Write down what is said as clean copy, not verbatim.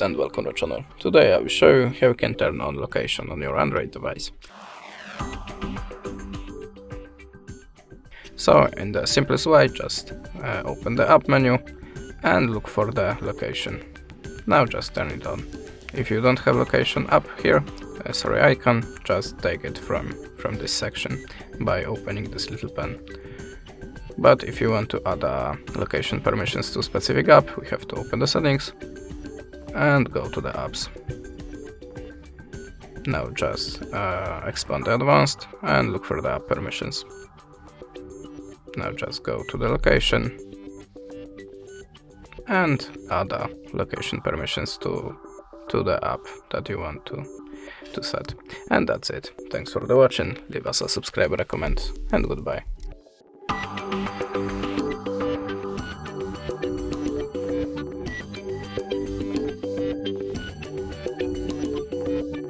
And welcome to the channel. Today I will show you how you can turn on location on your Android device. So in the simplest way, just open the app menu and look for the location. Now just turn it on. If you don't have location up here, icon, just take it from this section by opening this little pen. But if you want to add location permissions to specific app, we have to open the settings and go to the apps. Now just expand the advanced and look for the app permissions. Now just go to the location and add location permissions to the app that you want to set. And that's it. Thanks for the watching. Leave us a subscribe, recommend, and goodbye.